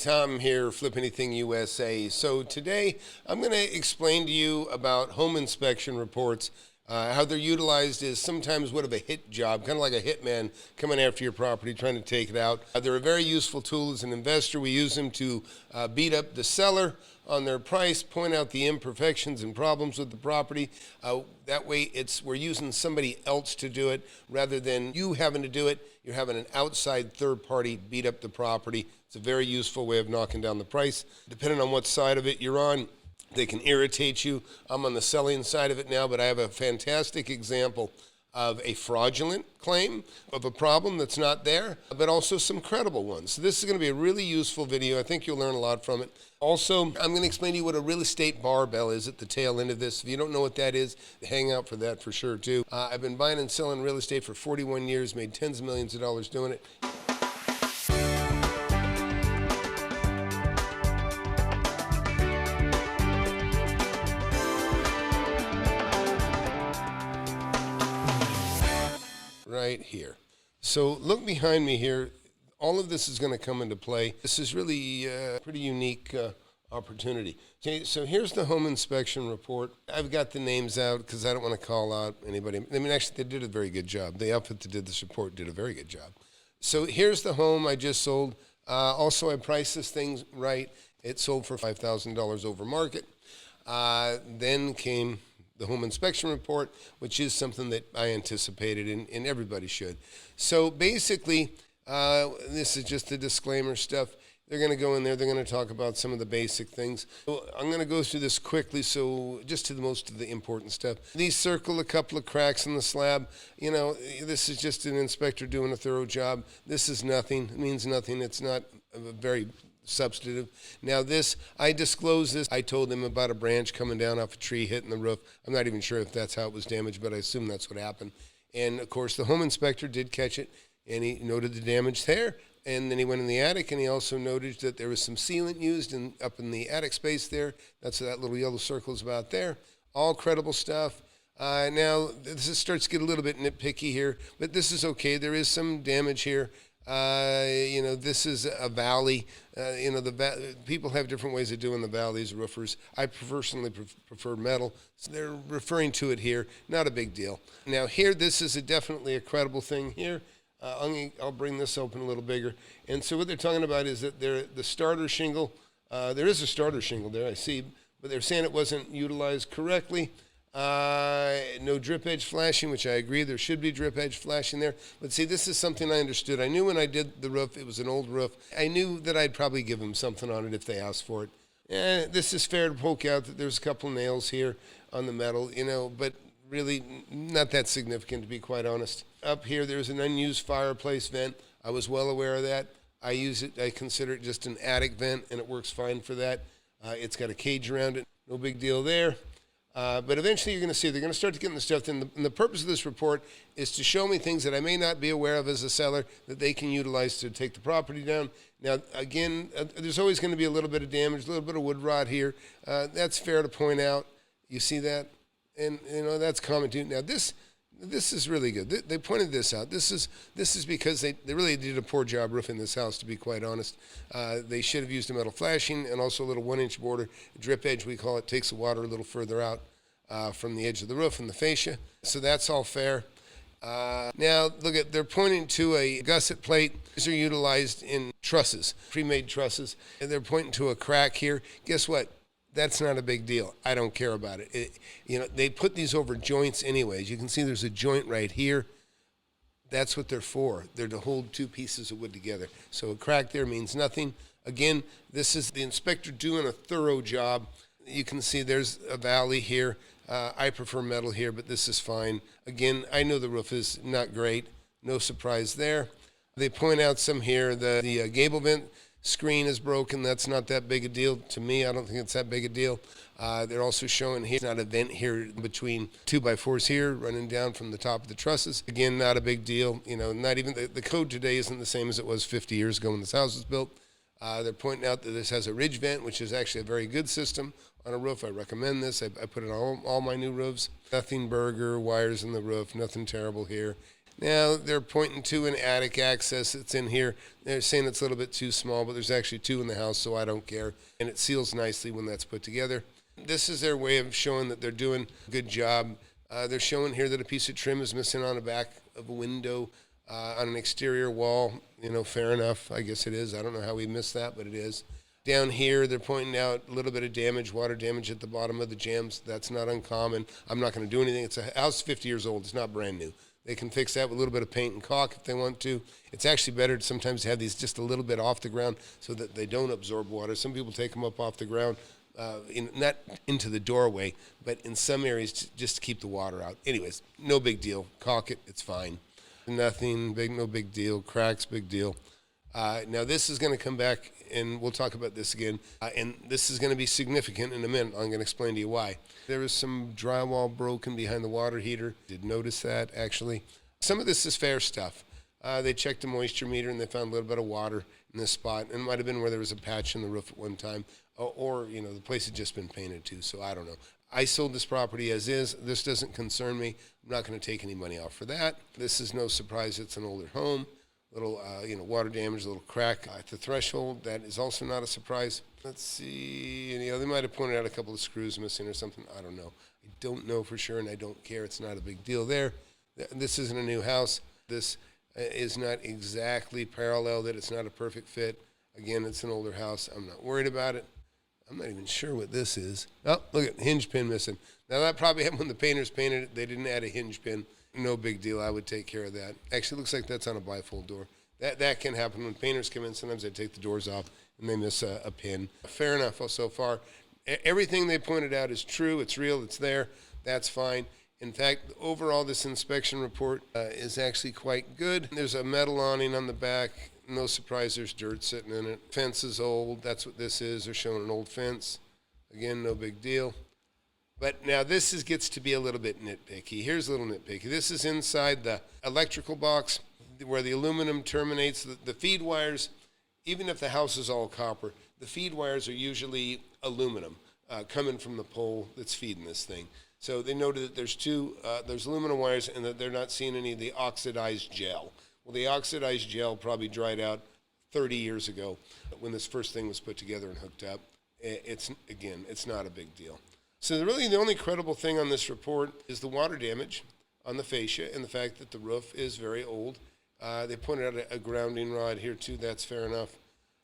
Tom here, FlipAnything USA. So today I'm going to explain to you about home inspection reports. How they're utilized is sometimes what of a hit job, kind of like a hitman coming after your property, trying to take it out. They're a very useful tool as an investor. We use them to beat up the seller on their price, point out the imperfections and problems with the property. That way we're using somebody else to do it rather than you having to do it. You're having an outside third party beat up the property. It's a very useful way of knocking down the price. Depending on what side of it you're on, they can irritate you. I'm on the selling side of it now, but I have a fantastic example of a fraudulent claim of a problem that's not there, but also some credible ones. So this is going to be a really useful video. I think you'll learn a lot from it. Also, I'm going to explain to you what a real estate barbell is at the tail end of this. If you don't know what that is, hang out for that for sure too. I've been buying and selling real estate for 41 years, made tens of millions of dollars doing it. Right here. So look behind me here. All of this is going to come into play. This is really a pretty unique opportunity. Okay, so here's the home inspection report. I've got the names out because I don't want to call out anybody. I mean, actually, they did a very good job. The outfit that did this report did a very good job. So here's the home I just sold. Also, I priced this thing right. It sold for $5,000 over market. Then came the home inspection report, which is something that I anticipated and everybody should. So basically, this is just the disclaimer stuff. They're going to go in there, they're going to talk about some of the basic things. So I'm going to go through this quickly, so just to the most of the important stuff. These circle a couple of cracks in the slab. You know, this is just an inspector doing a thorough job. This is nothing, it means nothing. It's not a very substantive. Now this, I disclosed this. I told them about a branch coming down off a tree hitting the roof. I'm not even sure if that's how it was damaged, but I assume that's what happened. And of course the home inspector did catch it and he noted the damage there. And then he went in the attic and he also noted that there was some sealant used up in the attic space there. That's what that little yellow circle is about there. All credible stuff. Now this starts to get a little bit nitpicky here, but this is okay. There is some damage here. You know, this is a valley. You know, people have different ways of doing the valleys, roofers. I personally prefer metal. So they're referring to it here. Not a big deal. Now here, this is definitely a credible thing here. I'll bring this open a little bigger. And so what they're talking about is that the starter shingle, there is a starter shingle there, I see, but they're saying it wasn't utilized correctly. No drip edge flashing, which I agree, there should be drip edge flashing there. But see, this is something I understood. I knew when I did the roof, it was an old roof. I knew that I'd probably give them something on it if they asked for it. This is fair to poke out that there's a couple nails here on the metal, you know, but really not that significant, to be quite honest. Up here, there's an unused fireplace vent. I was well aware of that. I use it, I consider it just an attic vent, and it works fine for that. It's got a cage around it, no big deal there. But eventually you're going to see they're going to start to get the stuff in. And the purpose of this report is to show me things that I may not be aware of as a seller that they can utilize to take the property down. Now, again, there's always going to be a little bit of damage, a little bit of wood rot here. That's fair to point out. You see that? And, you know, that's common too. Now, this is really good. They pointed this out. This is because they really did a poor job roofing this house, to be quite honest. They should have used a metal flashing and also a little 1-inch border. Drip edge, we call it, takes the water a little further out from the edge of the roof and the fascia. So that's all fair. Now, look at, they're pointing to a gusset plate. These are utilized in trusses, pre-made trusses. And they're pointing to a crack here. Guess what? That's not a big deal. I don't care about it. You know, they put these over joints anyways. You can see there's a joint right here. That's what they're for. They're to hold two pieces of wood together. So a crack there means nothing. Again, this is the inspector doing a thorough job. You can see there's a valley here. I prefer metal here, but this is fine. Again, I know the roof is not great. No surprise there. They point out some here. The gable vent screen is broken. That's not that big a deal to me. I don't think it's that big a deal. They're also showing here, not a vent here between 2x4s here running down from the top of the trusses. Again, not a big deal. You know, not even the code today isn't the same as it was 50 years ago when this house was built. They're pointing out that this has a ridge vent, which is actually a very good system on a roof. I recommend this. I put it on all my new roofs. Nothing burger, wires in the roof, nothing terrible here. Now they're pointing to an attic access that's in here. They're saying it's a little bit too small, but there's actually 2 in the house, so I don't care. And it seals nicely when that's put together. This is their way of showing that they're doing a good job. They're showing here that a piece of trim is missing on the back of a window on an exterior wall. Fair enough. I guess it is. I don't know how we missed that, but it is. Down here, they're pointing out a little bit of damage, water damage at the bottom of the jambs. That's not uncommon. I'm not going to do anything. It's a house 50 years old. It's not brand new. They can fix that with a little bit of paint and caulk if they want to. It's actually better to sometimes have these just a little bit off the ground so that they don't absorb water. Some people take them up off the ground, not into the doorway, but in some areas just to keep the water out. Anyways, no big deal. Caulk it. It's fine. Nothing big, no big deal. Cracks, big deal. Now this is going to come back, and we'll talk about this again, and this is going to be significant in a minute. I'm going to explain to you why. There was some drywall broken behind the water heater. Did notice that, actually. Some of this is fair stuff. They checked the moisture meter, and they found a little bit of water in this spot, and it might have been where there was a patch in the roof at one time, or the place had just been painted too, so I don't know. I sold this property as is. This doesn't concern me. I'm not going to take any money off for that. This is no surprise. It's an older home. Little, water damage, a little crack at the threshold. That is also not a surprise. Let's see. They might have pointed out a couple of screws missing or something. I don't know. I don't know for sure, and I don't care. It's not a big deal there. This isn't a new house. This is not exactly parallel, that it's not a perfect fit. Again, it's an older house. I'm not worried about it. I'm not even sure what this is. Oh, look at hinge pin missing. Now, that probably happened when the painters painted it. They didn't add a hinge pin. No big deal. I would take care of that. Actually, it looks like that's on a bifold door. That can happen when painters come in. Sometimes they take the doors off and they miss a pin. Fair enough so far. Everything they pointed out is true. It's real. It's there. That's fine. In fact, overall, this inspection report is actually quite good. There's a metal awning on the back. No surprise, there's dirt sitting in it. Fence is old. That's what this is. They're showing an old fence. Again, no big deal. But now this gets to be a little bit nitpicky. Here's a little nitpicky. This is inside the electrical box where the aluminum terminates. The feed wires, even if the house is all copper, the feed wires are usually aluminum coming from the pole that's feeding this thing. So they noted that there's aluminum wires and that they're not seeing any of the oxidized gel. Well, the oxidized gel probably dried out 30 years ago when this first thing was put together and hooked up. It's not a big deal. So really the only credible thing on this report is the water damage on the fascia and the fact that the roof is very old. They pointed out a grounding rod here too. That's fair enough.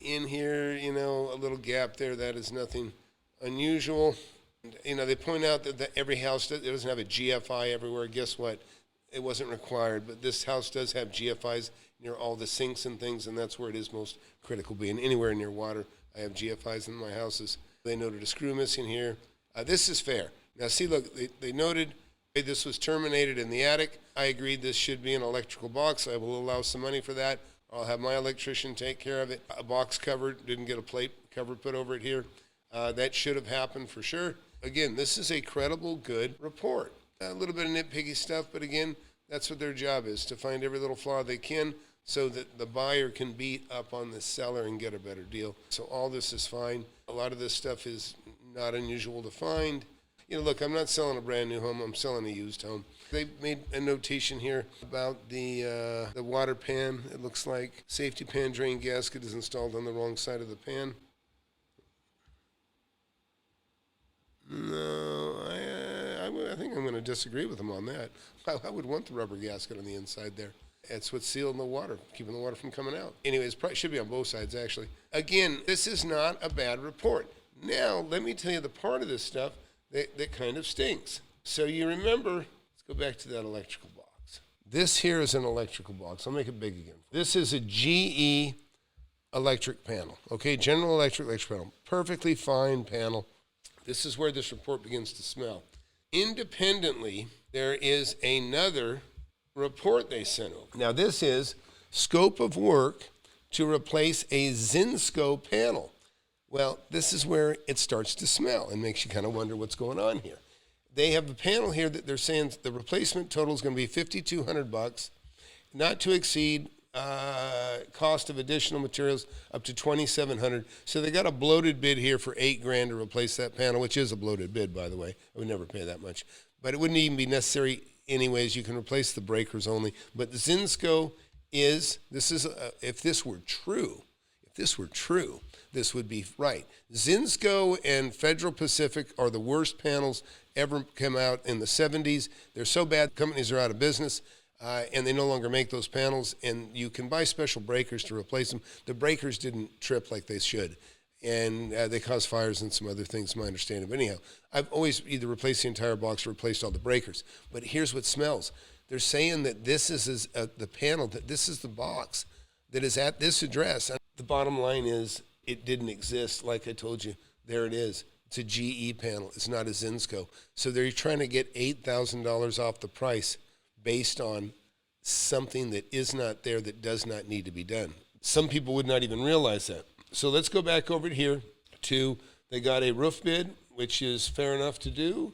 In here, a little gap there. That is nothing unusual. They point out that every house doesn't have a GFI everywhere. Guess what? It wasn't required, but this house does have GFIs near all the sinks and things, and that's where it is most critical, being anywhere near water. I have GFIs in my houses. They noted a screw missing here. This is fair. Now, see, look, they noted this was terminated in the attic. I agreed this should be an electrical box. I will allow some money for that. I'll have my electrician take care of it. A box cover, didn't get a plate cover put over it here. That should have happened for sure. Again, this is a credible, good report. A little bit of nitpicky stuff, but again, that's what their job is, to find every little flaw they can so that the buyer can beat up on the seller and get a better deal. So all this is fine. A lot of this stuff is not unusual to find. Look, I'm not selling a brand new home. I'm selling a used home. They made a notation here about the water pan. It looks like safety pan drain gasket is installed on the wrong side of the pan. No, I think I'm going to disagree with them on that. I would want the rubber gasket on the inside there. It's what's sealing the water, keeping the water from coming out. Anyways, probably should be on both sides, actually. Again, this is not a bad report. Now, let me tell you the part of this stuff that kind of stinks. So you remember, let's go back to that electrical box. This here is an electrical box. I'll make it big again. This is a GE electric panel, okay? General Electric panel. Perfectly fine panel. This is where this report begins to smell. Independently, there is another report they sent over. Now, this is scope of work to replace a Zinsco panel. Well, this is where it starts to smell and makes you kind of wonder what's going on here. They have a panel here that they're saying the replacement total is going to be $5,200, not to exceed cost of additional materials up to $2,700. So they got a bloated bid here for $8,000 to replace that panel, which is a bloated bid, by the way. I would never pay that much. But it wouldn't even be necessary anyways, you can replace the breakers only. But Zinsco is, if this were true, this would be right. Zinsco and Federal Pacific are the worst panels ever come out in the 70s. They're so bad, companies are out of business, and they no longer make those panels, and you can buy special breakers to replace them. The breakers didn't trip like they should, and they cause fires and some other things, my understanding. But anyhow, I've always either replaced the entire box or replaced all the breakers. But here's what smells. They're saying that this is the panel, that this is the box that is at this address. The bottom line is it didn't exist. Like I told you, there it is. It's a GE panel. It's not a Zinsco. So they're trying to get $8,000 off the price based on something that is not there, that does not need to be done. Some people would not even realize that. So let's go back over here to, they got a roof bid, which is fair enough to do.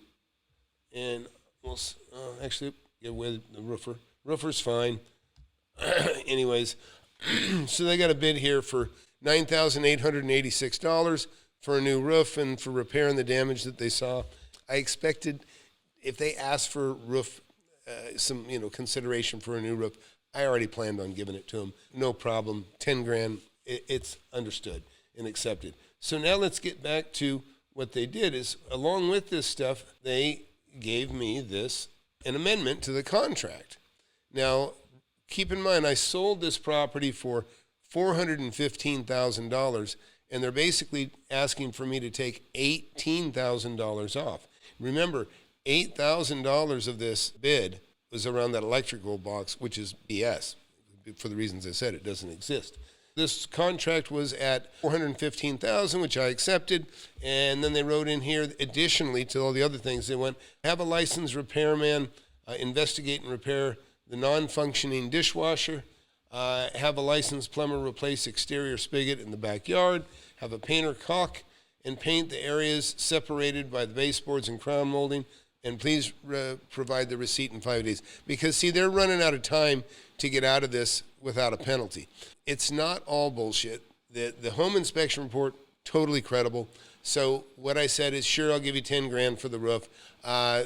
And we'll actually get with the roofer. Roofer's fine. Anyways, so they got a bid here for $9,886 for a new roof and for repairing the damage that they saw. I expected, if they asked for roof, some consideration for a new roof, I already planned on giving it to them. No problem. 10 grand. It's understood and accepted. So now let's get back to what they did. Is along with this stuff, they gave me an amendment to the contract. Now, keep in mind, I sold this property for $415,000, and they're basically asking for me to take $18,000 off. Remember, $8,000 of this bid was around that electrical box, which is BS. For the reasons I said, it doesn't exist. This contract was at $415,000, which I accepted, and then they wrote in here, additionally to all the other things, they went, have a licensed repairman investigate and repair the non-functioning dishwasher, have a licensed plumber replace exterior spigot in the backyard, have a painter caulk and paint the areas separated by the baseboards and crown molding, and please provide the receipt in 5 days. Because, see, they're running out of time to get out of this without a penalty. It's not all bullshit. The home inspection report, totally credible. So what I said is, sure, I'll give you 10 grand for the roof.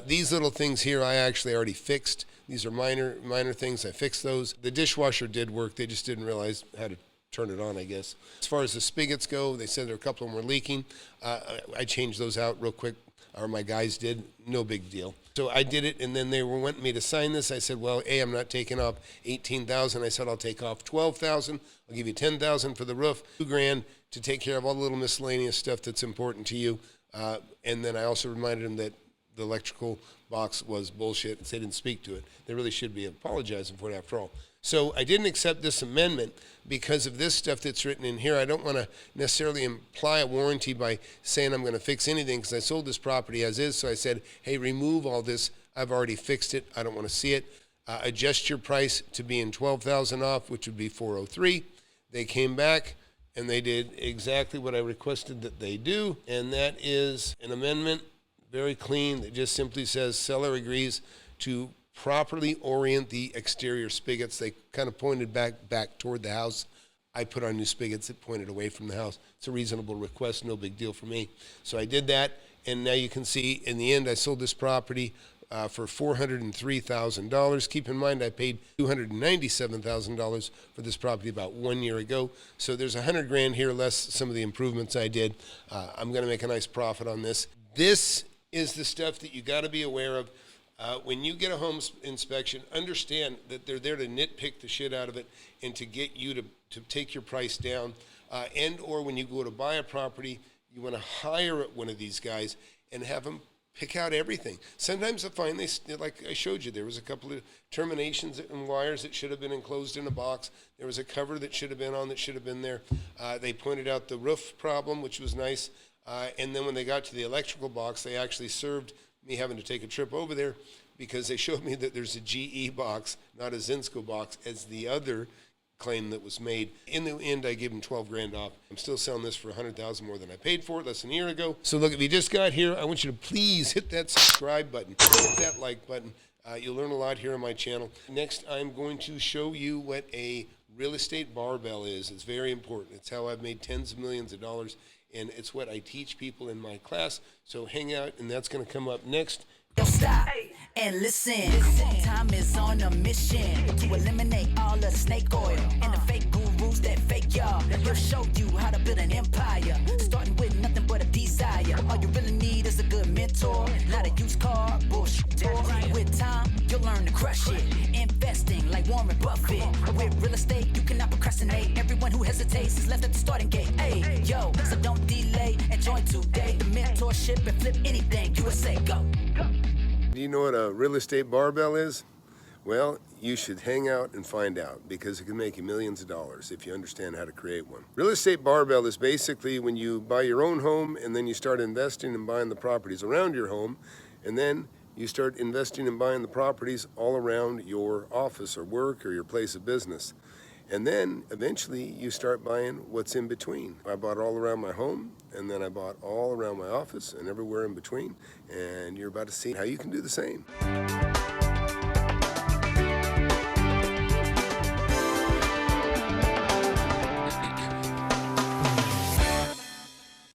These little things here I actually already fixed. These are minor things. I fixed those. The dishwasher did work. They just didn't realize how to turn it on, I guess. As far as the spigots go, they said there were a couple of them were leaking. I changed those out real quick, or my guys did. No big deal. So I did it, and then they were wanting me to sign this. I said, well, A, I'm not taking off $18,000. I said, I'll take off $12,000. I'll give you $10,000 for the roof, $2 grand to take care of all the little miscellaneous stuff that's important to you. And then I also reminded them that the electrical box was bullshit, and they didn't speak to it. They really should be apologizing for it after all. So I didn't accept this amendment because of this stuff that's written in here. I don't want to necessarily imply a warranty by saying I'm going to fix anything, because I sold this property as is. So I said, hey, remove all this. I've already fixed it. I don't want to see it. Adjust your price to being $12,000 off, which would be $403. They came back and they did exactly what I requested that they do, and that is an amendment, very clean, that just simply says seller agrees to properly orient the exterior spigots. They kind of pointed back toward the house. I put on new spigots that pointed away from the house. It's a reasonable request, no big deal for me. So I did that, and now you can see in the end I sold this property for $403,000. Keep in mind I paid $297,000 for this property about 1 year ago. So there's $100 grand here less some of the improvements I did. I'm going to make a nice profit on this. This is the stuff that you got to be aware of. When you get a home inspection, understand that they're there to nitpick the shit out of it and to get you to take your price down. And or when you go to buy a property, you want to hire one of these guys and have them pick out everything. Sometimes I find like I showed you, there was a couple of terminations and wires that should have been enclosed in a box. There was a cover that should have been on that should have been there. They pointed out the roof problem, which was nice. And then when they got to the electrical box, they actually served me having to take a trip over there, because they showed me that there's a GE box, not a Zinsco box, as the other claim that was made. In the end, I gave them 12 grand off. I'm still selling this for $100,000 more than I paid for it less than a year ago. So look, if you just got here, I want you to please hit that subscribe button, hit that like button. You'll learn a lot here on my channel. Next, I'm going to show you what a real estate barbell is. It's very important. It's how I've made tens of millions of dollars, and it's what I teach people in my class. So hang out, and that's going to come up next. Stop and listen. Time is on a mission to eliminate all of the snake oil and the fake gurus that fake y'all. He'll show you how to build an empire, starting with nothing but a desire. All you really need is a good mentor, not a used car bullshit. With time, you'll learn to crush it. Investing like Warren Buffett. With real estate, you cannot procrastinate. Everyone who hesitates is left at the starting gate. Hey, yo, so don't delay and join today. The mentorship and flip anything. USA, go. Do you know what a real estate barbell is? Well, you should hang out and find out, because it can make you millions of dollars if you understand how to create one. Real estate barbell is basically when you buy your own home and then you start investing and buying the properties around your home, and then you start investing and buying the properties all around your office or work or your place of business. And then eventually you start buying what's in between. I bought all around my home, and then I bought all around my office and everywhere in between. And you're about to see how you can do the same.